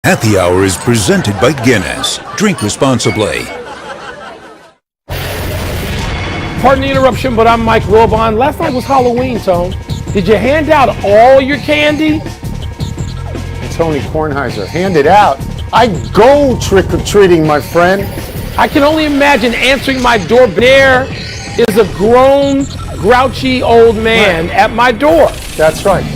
Happy Hour is presented by Guinness. Drink responsibly. Pardon the interruption, but I'm Mike Wilbon. Last night was Halloween, Tone. Did you hand out all your candy? Tony Kornheiser, hand it out. I go trick-or-treating, my friend. I can only imagine answering my door. There is a grown, grouchy old man at my door. That's right.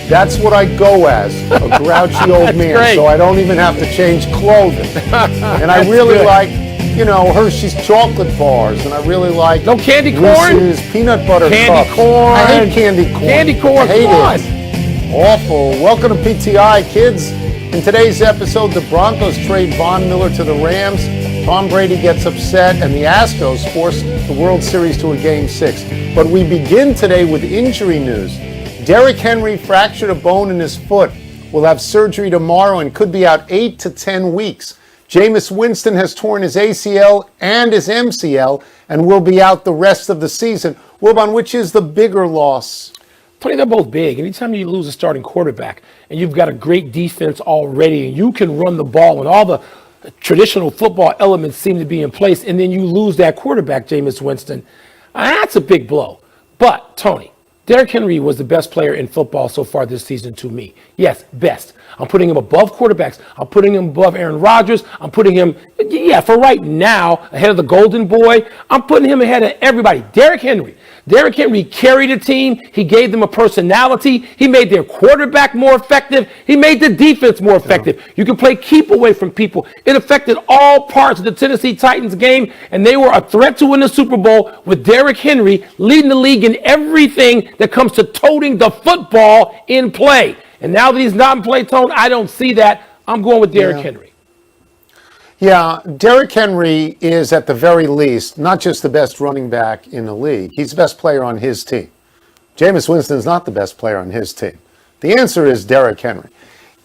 That's what I go as, a grouchy old man. Great. So I don't even have to change clothing. And I really like, Hershey's chocolate bars, and I really like no candy corn, Reese's peanut butter candy cups. corn. I hate candy corn. Candy corn, I hate come on. it. Awful. Welcome to PTI, kids. In today's episode, the Broncos trade Von Miller to the Rams. Tom Brady gets upset, and the Astros force the World Series to a Game 6. But we begin today with injury news. Derrick Henry fractured a bone in his foot, will have surgery tomorrow and could be out 8 to 10 weeks. Jameis Winston has torn his ACL and his MCL and will be out the rest of the season. Wilbon, which is the bigger loss? Tony, they're both big. Anytime you lose a starting quarterback and you've got a great defense already and you can run the ball and all the traditional football elements seem to be in place, and then you lose that quarterback, Jameis Winston, that's a big blow. But, Tony, Derrick Henry was the best player in football so far this season to me. Yes, best. I'm putting him above quarterbacks. I'm putting him above Aaron Rodgers. I'm putting him, for right now, ahead of the Golden Boy. I'm putting him ahead of everybody. Derrick Henry. Derrick Henry carried a team. He gave them a personality. He made their quarterback more effective. He made the defense more effective. Yeah. You can play keep away from people. It affected all parts of the Tennessee Titans game, and they were a threat to win the Super Bowl with Derrick Henry leading the league in everything that comes to toting the football in play. And now that he's not in play, Tone, I don't see that. I'm going with Derrick Henry. Yeah, Derrick Henry is at the very least not just the best running back in the league. He's the best player on his team. Jameis Winston's not the best player on his team. The answer is Derrick Henry.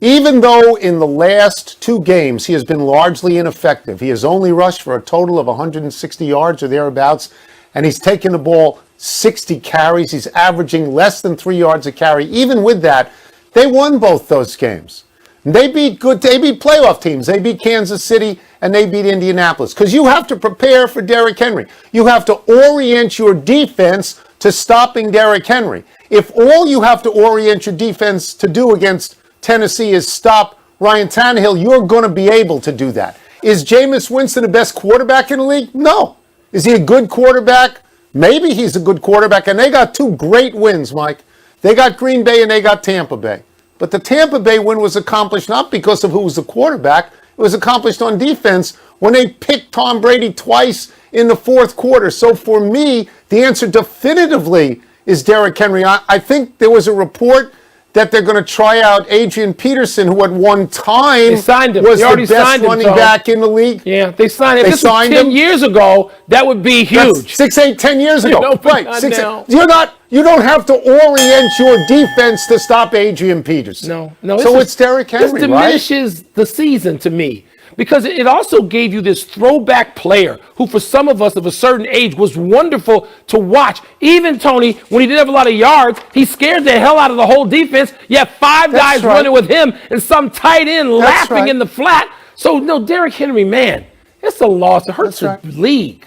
Even though in the last 2 games he has been largely ineffective, he has only rushed for a total of 160 yards or thereabouts, and he's taken the ball 60 carries. He's averaging less than 3 yards a carry. Even with that, they won both those games. They beat playoff teams. They beat Kansas City and they beat Indianapolis. Because you have to prepare for Derrick Henry. You have to orient your defense to stopping Derrick Henry. If all you have to orient your defense to do against Tennessee is stop Ryan Tannehill, you're going to be able to do that. Is Jameis Winston the best quarterback in the league? No. Is he a good quarterback? Maybe he's a good quarterback. And they got 2 great wins, Mike. They got Green Bay and they got Tampa Bay. But the Tampa Bay win was accomplished not because of who was the quarterback. It was accomplished on defense when they picked Tom Brady twice in the 4th quarter. So for me, the answer definitively is Derrick Henry. I think there was a report that they're going to try out Adrian Peterson, who at one time was the best running back in the league. Yeah, they signed him. This was 10 years ago. That would be huge. That's 6, 8, 10 years ago. Right. 6, 8. You don't have to orient your defense to stop Adrian Peterson. No. So it's Derrick Henry, this diminishes the season to me. Because it also gave you this throwback player who, for some of us of a certain age, was wonderful to watch. Even Tony, when he didn't have a lot of yards, he scared the hell out of the whole defense. You have 5 guys running with him and some tight end laughing in the flat. So, no, Derrick Henry, man, it's a loss. It hurts the league.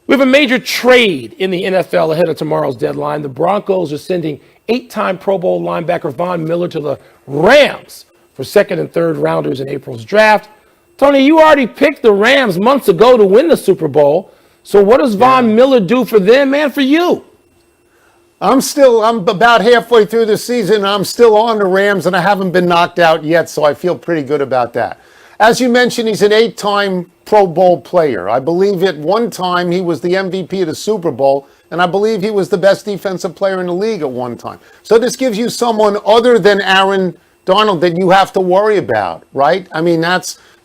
We have a major trade in the NFL ahead of tomorrow's deadline. The Broncos are sending 8-time Pro Bowl linebacker Von Miller to the Rams for 2nd and 3rd rounders in April's draft. Tony, you already picked the Rams months ago to win the Super Bowl. So what does Von Miller do for them and for you? I'm about halfway through the season. I'm still on the Rams, and I haven't been knocked out yet, so I feel pretty good about that. As you mentioned, he's an 8-time Pro Bowl player. I believe at one time he was the MVP of the Super Bowl, and I believe he was the best defensive player in the league at one time. So this gives you someone other than Aaron Donald that you have to worry about, right? I mean,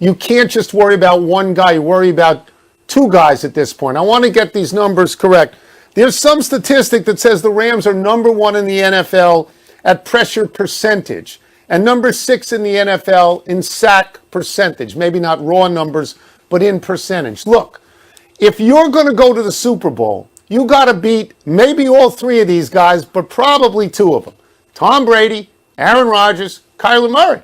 you can't just worry about one guy. You worry about 2 guys at this point. I want to get these numbers correct. There's some statistic that says the Rams are number 1 in the NFL at pressure percentage and number 6 in the NFL in sack percentage. Maybe not raw numbers, but in percentage. Look, if you're going to go to the Super Bowl, you got to beat maybe all 3 of these guys, but probably 2 of them. Tom Brady, Aaron Rodgers, Kyler Murray.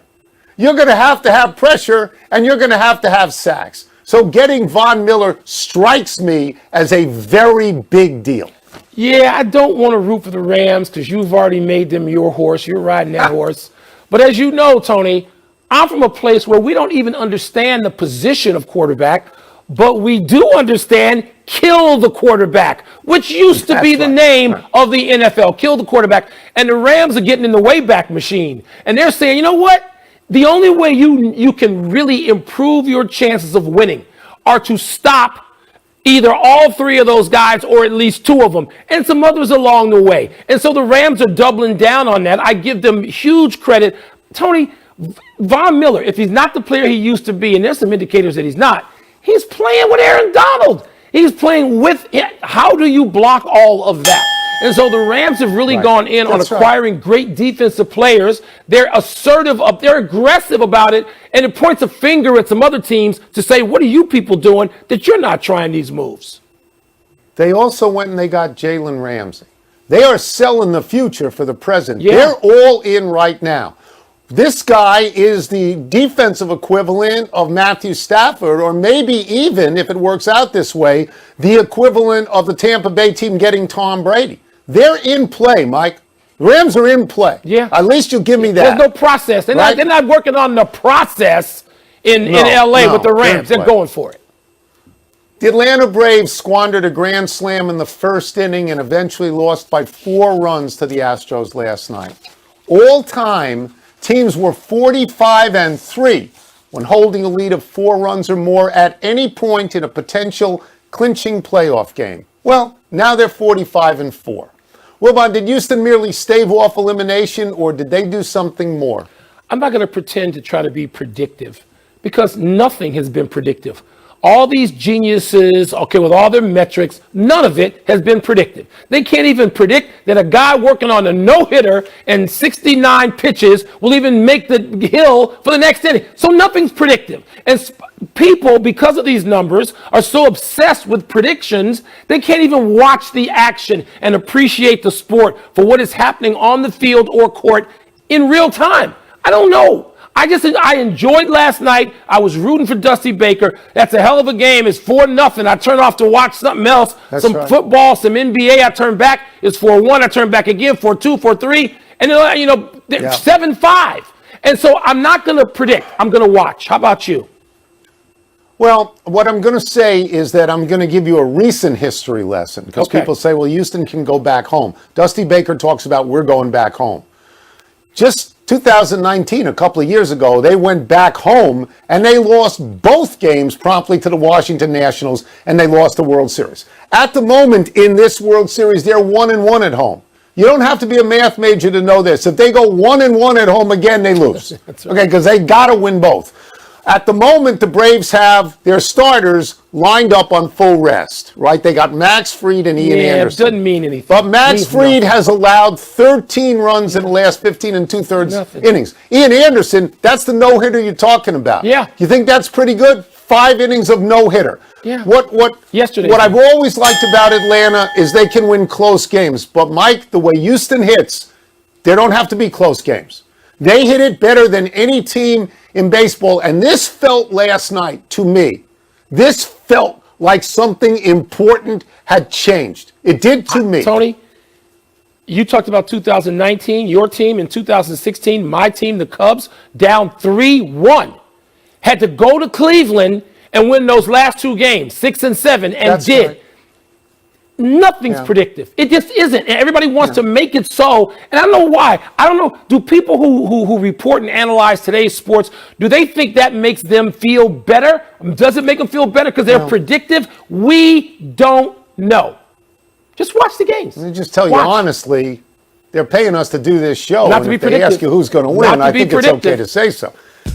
you're going to have pressure, and you're going to have sacks. So getting Von Miller strikes me as a very big deal. Yeah, I don't want to root for the Rams because you've already made them your horse. You're riding that horse. But as you know, Tony, I'm from a place where we don't even understand the position of quarterback, but we do understand kill the quarterback, which used to be the name of the NFL, kill the quarterback. And the Rams are getting in the Wayback Machine. And they're saying, you know what? The only way you can really improve your chances of winning are to stop either all three of those guys or at least two of them and some others along the way. And so the Rams are doubling down on that. I give them huge credit. Tony, Von Miller, if he's not the player he used to be, and there's some indicators that he's not, he's playing with Aaron Donald. He's playing with it. How do you block all of that? And so the Rams have really gone in on acquiring great defensive players. They're assertive, they're aggressive about it, and it points a finger at some other teams to say, what are you people doing that you're not trying these moves? They also went and they got Jalen Ramsey. They are selling the future for the present. Yeah. They're all in right now. This guy is the defensive equivalent of Matthew Stafford, or maybe even, if it works out this way, the equivalent of the Tampa Bay team getting Tom Brady. They're in play, Mike. The Rams are in play. Yeah. At least you give me that. There's no process. They're not working on the process in LA with the Rams. They're going for it. The Atlanta Braves squandered a grand slam in the first inning and eventually lost by 4 runs to the Astros last night. All time, teams were 45-3 when holding a lead of 4 runs or more at any point in a potential clinching playoff game. Well, now they're 45-4. Wilbon, did Houston merely stave off elimination, or did they do something more? I'm not going to pretend to try to be predictive because nothing has been predictive. All these geniuses, with all their metrics, none of it has been predictive. They can't even predict that a guy working on a no-hitter and 69 pitches will even make the hill for the next inning. So nothing's predictive. And people, because of these numbers, are so obsessed with predictions, they can't even watch the action and appreciate the sport for what is happening on the field or court in real time. I don't know. I enjoyed last night. I was rooting for Dusty Baker. That's a hell of a game. It's 4-0. I turn off to watch something else. Football, some NBA. I turn back. It's 4-1. I turn back again. 4-2, 4-3. And then, 7-5. And so I'm not going to predict. I'm going to watch. How about you? Well, what I'm going to say is that I'm going to give you a recent history lesson because people say, well, Houston can go back home. Dusty Baker talks about we're going back home. Just 2019, a couple of years ago, they went back home and they lost both games promptly to the Washington Nationals, and they lost the World Series. At the moment in this World Series, they're 1-1 at home. You don't have to be a math major to know this. If they go 1-1 at home again, they lose. Okay, because they got to win both. At the moment, the Braves have their starters lined up on full rest, right? They got Max Fried and Ian Anderson. It doesn't mean anything. But Max Fried has allowed 13 runs in the last 15 2/3 innings. Ian Anderson, that's the no-hitter you're talking about. Yeah. You think that's pretty good? 5 innings of no-hitter. Yeah. What I've always liked about Atlanta is they can win close games. But, Mike, the way Houston hits, they don't have to be close games. They hit it better than any team in baseball, and this felt last night to me. This felt like something important had changed. It did to me. Tony, you talked about 2019, your team, in 2016, my team, the Cubs, down 3-1. Had to go to Cleveland and win those last 2 games, 6 and 7, and That's did. right. Nothing's predictive. It just isn't. And everybody wants to make it so. And I don't know why. I don't know. Do people who report and analyze today's sports, do they think that makes them feel better? Does it make them feel better because they're predictive? We don't know. Just watch the games. Let me just tell you honestly, they're paying us to do this show. Not to be predictive. They ask you who's going to win, I think it's okay to say so.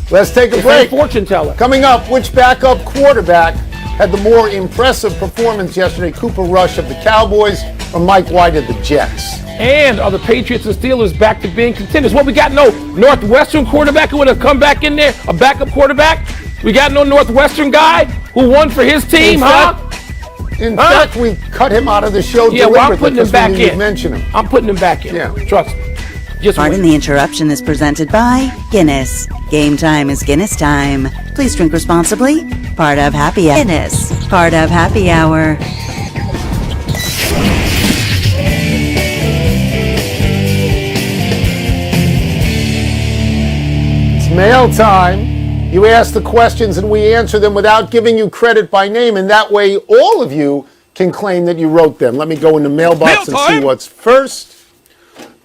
Let's take a break. Fortune teller. Coming up, which backup quarterback had the more impressive performance yesterday? Cooper Rush of the Cowboys or Mike White of the Jets? And are the Patriots and Steelers back to being contenders? Well, we got no Northwestern quarterback who would have come back in there, a backup quarterback. We got no Northwestern guy who won for his team, In fact, we cut him out of the show deliberately. Well, I'm putting him back in. Mention him. I'm putting him back in. Yeah. Trust me. Just Pardon wait. the interruption is presented by Guinness. Game time is Guinness time. Please drink responsibly. Part of Happy Hour. Guinness. Part of Happy Hour. It's mail time. You ask the questions and we answer them without giving you credit by name, and that way all of you can claim that you wrote them. Let me go in the mailbox and see what's first.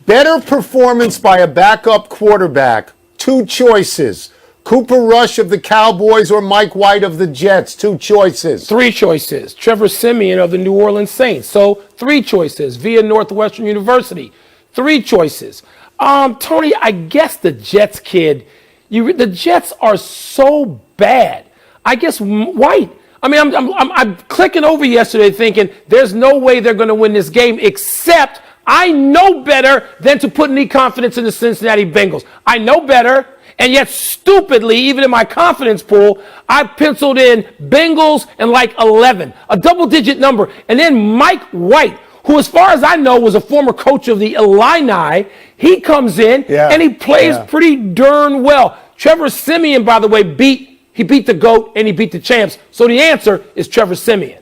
Better performance by a backup quarterback. Two choices. Cooper Rush of the Cowboys or Mike White of the Jets. Two choices. Three choices. Trevor Siemian of the New Orleans Saints. So three choices. Via Northwestern University. Three choices. Tony, I guess the Jets kid, the Jets are so bad. I guess White. I mean, I'm clicking over yesterday thinking there's no way they're going to win this game, except I know better than to put any confidence in the Cincinnati Bengals. I know better, and yet stupidly, even in my confidence pool, I penciled in Bengals and like 11, a double-digit number. And then Mike White, who as far as I know was a former coach of the Illini, he comes in and he plays pretty darn well. Trevor Siemian, by the way, beat the GOAT and he beat the champs. So the answer is Trevor Siemian.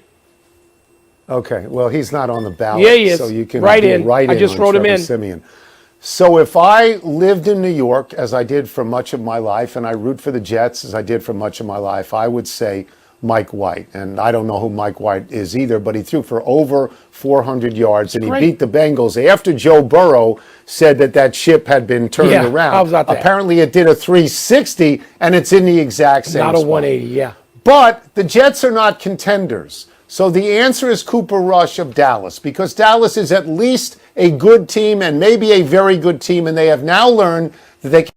Okay, well, he's not on the ballot. Yeah, he is. So you can Right do in. right I in just on wrote him Trevor in. Siemian. So if I lived in New York, as I did for much of my life, and I root for the Jets, as I did for much of my life, I would say Mike White. And I don't know who Mike White is either, but he threw for over 400 yards, and he beat the Bengals after Joe Burrow said that ship had been turned around. How about that? Apparently it did a 360, and it's in the exact same Not a spot. 180, yeah. But the Jets are not contenders. So the answer is Cooper Rush of Dallas, because Dallas is at least a good team and maybe a very good team, and they have now learned that they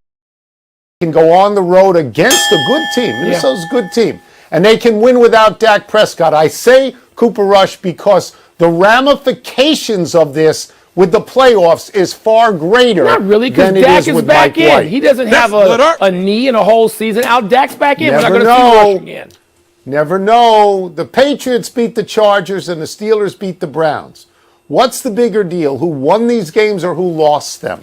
can go on the road against a good team. Minnesota's a good team. And they can win without Dak Prescott. I say Cooper Rush because the ramifications of this with the playoffs is far greater. Not really, because than it Dak is with back Mike in. White. He doesn't have a knee in a whole season. Out Dak's back in. We're not Never going to see know. Rush again. Never know. The Patriots beat the Chargers and the Steelers beat the Browns. What's the bigger deal? Who won these games or who lost them?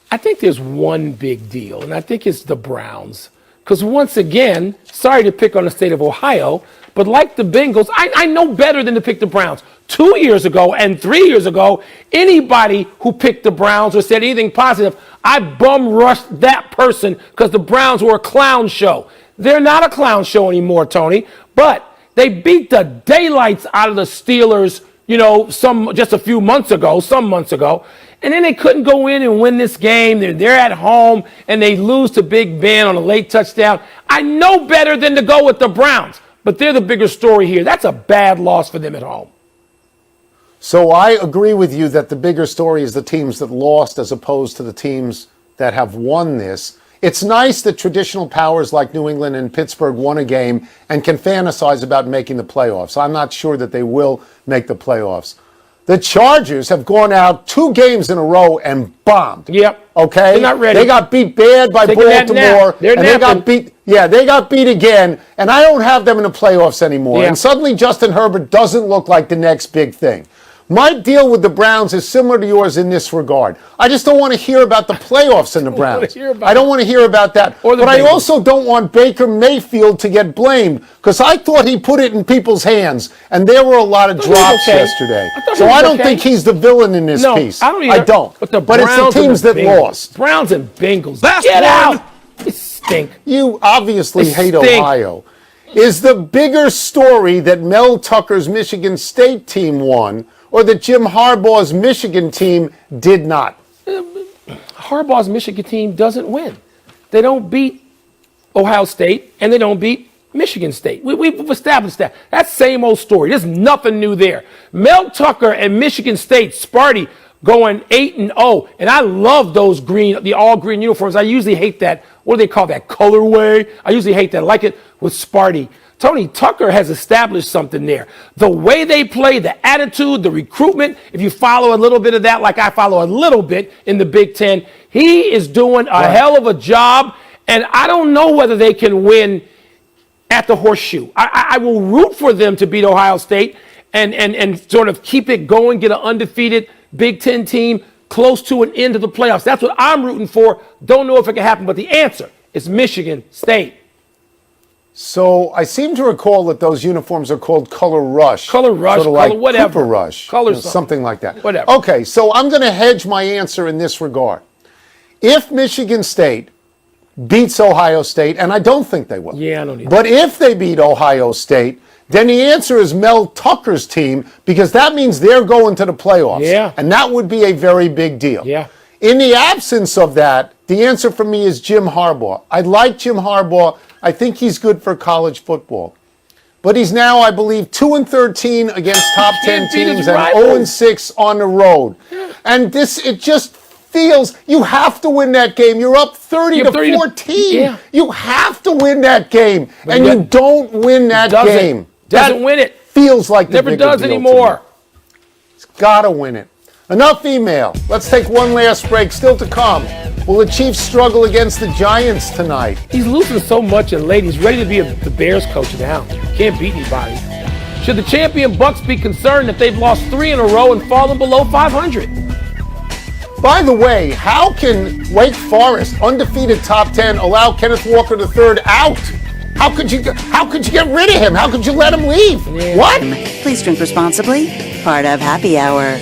I think there's one big deal, and I think it's the Browns. Because once again, sorry to pick on the state of Ohio, but like the Bengals, I know better than to pick the Browns. 2 years ago and 3 years ago, anybody who picked the Browns or said anything positive, I bum rushed that person because the Browns were a clown show. They're not a clown show anymore, Tony, but they beat the daylights out of the Steelers, just a few months ago, some months ago. And then they couldn't go in and win this game. They're at home, and they lose to Big Ben on a late touchdown. I know better than to go with the Browns, but they're the bigger story here. That's a bad loss for them at home. So I agree with you that the bigger story is the teams that lost as opposed to the teams that have won this. It's nice that traditional powers like New England and Pittsburgh won a game and can fantasize about making the playoffs. I'm not sure that they will make the playoffs. The Chargers have gone out 2 games in a row and bombed. Yep. Okay? They're not ready. They got beat bad by Taking that Baltimore. nap. They're and they napping. got beat. Yeah, they got beat again. And I don't have them in the playoffs anymore. Yeah. And suddenly Justin Herbert doesn't look like the next big thing. My deal with the Browns is similar to yours in this regard. I just don't want to hear about the playoffs in the Browns. I don't want to hear about that. But I also don't want Baker Mayfield to get blamed because I thought he put it in people's hands, and there were a lot of drops yesterday. So I don't think he's the villain in this piece. I don't either. I don't. But it's the teams that lost. Browns and Bengals. Get out! They stink. You obviously hate Ohio. Is the bigger story that Mel Tucker's Michigan State team won, or that Jim Harbaugh's Michigan team did not? Harbaugh's Michigan team doesn't win. They don't beat Ohio State, and they don't beat Michigan State. We've established that. That's same old story. There's nothing new there. Mel Tucker and Michigan State, Sparty, going 8-0, and I love those the all-green uniforms. I usually hate that. What do they call that? Colorway? I usually hate that. I like it with Sparty. Tony Tucker has established something there. The way they play, the attitude, the recruitment, if you follow a little bit of that like I follow a little bit in the Big Ten, he is doing a hell of a job, and I don't know whether they can win at the Horseshoe. I will root for them to beat Ohio State and sort of keep it going, get an undefeated Big Ten team close to an end of the playoffs. That's what I'm rooting for. Don't know if it can happen, but the answer is Michigan State. So I seem to recall that those uniforms are called Color Rush. Color Rush, sort of color like whatever. Cooper Rush. Color something like that. Whatever. Okay, so I'm going to hedge my answer in this regard. If Michigan State beats Ohio State, and I don't think they will. Yeah, I don't either. But if they beat Ohio State, then the answer is Mel Tucker's team, because that means they're going to the playoffs. Yeah. And that would be a very big deal. Yeah. In the absence of that, the answer for me is Jim Harbaugh. I like Jim Harbaugh. I think he's good for college football. But he's now, I believe, 2-13 against top 10 teams and 0-6 on the road. And it just feels you have to win that game. You're up 30-14. Yeah. You have to win that game. And you don't win that game. Doesn't win it. Feels like the Never bigger does deal to anymore. me. It's got to win it. Enough email. Let's take one last break. Still to come. Will the Chiefs struggle against the Giants tonight? He's losing so much and late. He's ready to be the Bears coach now. Can't beat anybody. Should the champion Bucks be concerned that they've lost 3 in a row and fallen below 500? By the way, how can Wake Forest, undefeated top 10, allow Kenneth Walker III out? How could you get rid of him? How could you let him leave? Yeah. What? Please drink responsibly. Part of Happy Hour.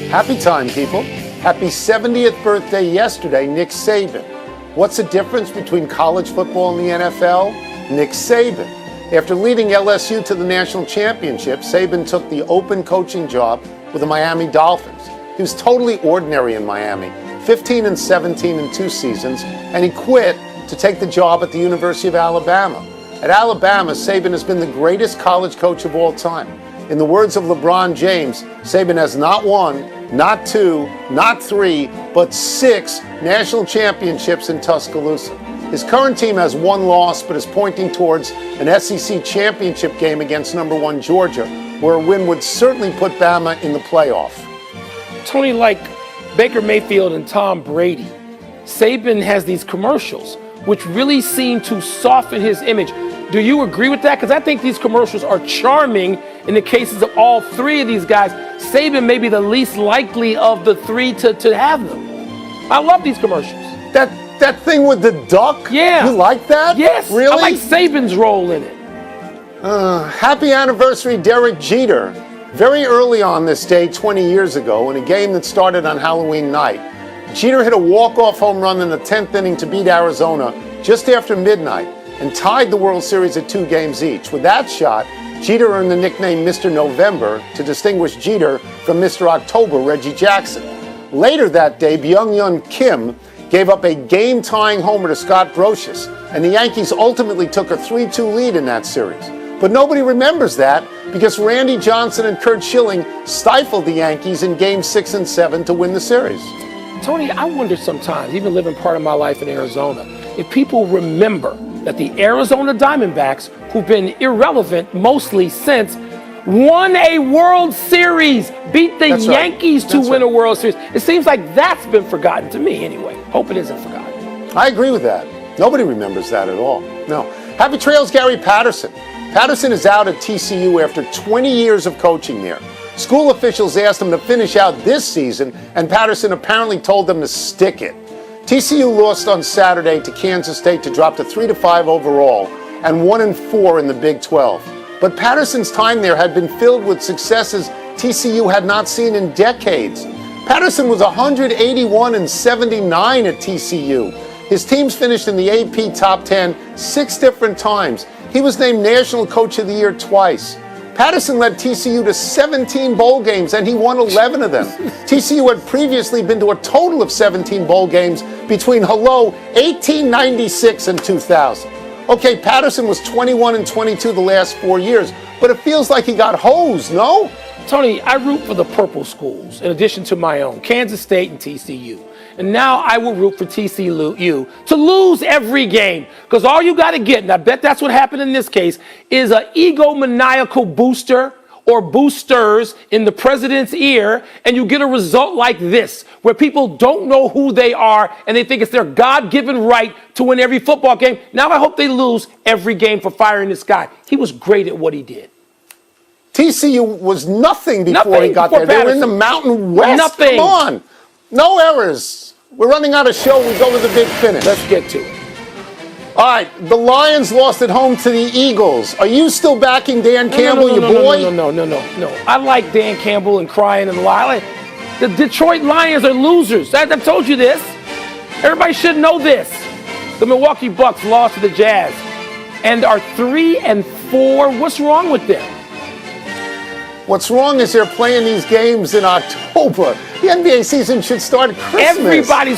Happy time, people. Happy 70th birthday yesterday, Nick Saban. What's the difference between college football and the NFL? Nick Saban. After leading LSU to the national championship, Saban took the open coaching job with the Miami Dolphins. He was totally ordinary in Miami, 15-17 in 2 seasons, and he quit to take the job at the University of Alabama. At Alabama, Saban has been the greatest college coach of all time. In the words of LeBron James, Saban has not 1, not 2, not 3, but 6 national championships in Tuscaloosa. His current team has 1 loss, but is pointing towards an SEC championship game against number 1 Georgia, where a win would certainly put Bama in the playoff. Tony, like Baker Mayfield and Tom Brady, Saban has these commercials which really seem to soften his image. Do you agree with that? Because I think these commercials are charming in the cases of all 3 of these guys. Saban may be the least likely of the 3 to have them. I love these commercials. That thing with the duck? Yeah. You like that? Yes. Really? I like Saban's role in it. Happy anniversary, Derek Jeter. Very early on this day, 20 years ago, in a game that started on Halloween night, Jeter hit a walk-off home run in the 10th inning to beat Arizona just after midnight and tied the World Series at 2 games each. With that shot, Jeter earned the nickname Mr. November to distinguish Jeter from Mr. October, Reggie Jackson. Later that day, Byung-Hyun Kim gave up a game-tying homer to Scott Brosius, and the Yankees ultimately took a 3-2 lead in that series. But nobody remembers that because Randy Johnson and Curt Schilling stifled the Yankees in Games 6 and 7 to win the series. Tony, I wonder sometimes, even living part of my life in Arizona, if people remember that the Arizona Diamondbacks, who've been irrelevant mostly since, won a World Series, beat the Yankees to win a World Series. It seems like that's been forgotten to me anyway. Hope it isn't forgotten. I agree with that. Nobody remembers that at all. No. Happy trails, Gary Patterson. Patterson is out at TCU after 20 years of coaching there. School officials asked him to finish out this season, and Patterson apparently told them to stick it. TCU lost on Saturday to Kansas State to drop to 3-5 overall and 1-4 in the Big 12. But Patterson's time there had been filled with successes TCU had not seen in decades. Patterson was 181-79 at TCU. His teams finished in the AP Top 10 6 different times. He was named National Coach of the Year twice. Patterson led TCU to 17 bowl games, and he won 11 of them. TCU had previously been to a total of 17 bowl games between 1896 and 2000. Okay, Patterson was 21-22 the last 4 years, but it feels like he got hosed, no? Tony, I root for the purple schools in addition to my own, Kansas State and TCU. And now I will root for TCU to lose every game. Because all you got to get, and I bet that's what happened in this case, is an egomaniacal booster or boosters in the president's ear, and you get a result like this, where people don't know who they are, and they think it's their God-given right to win every football game. Now I hope they lose every game for firing this guy. He was great at what he did. TCU was nothing before he got there. They were in the Mountain West. Nothing. Come on. No errors. We're running out of show. We go to the big finish. Let's get to it. All right, the Lions lost at home to the Eagles. Are you still backing Dan Campbell, your boy? No. I like Dan Campbell and crying and lying. The Detroit Lions are losers. I've told you this. Everybody should know this. The Milwaukee Bucks lost to the Jazz and are 3-4. What's wrong with them? What's wrong is they're playing these games in October. The NBA season should start at Christmas. Everybody's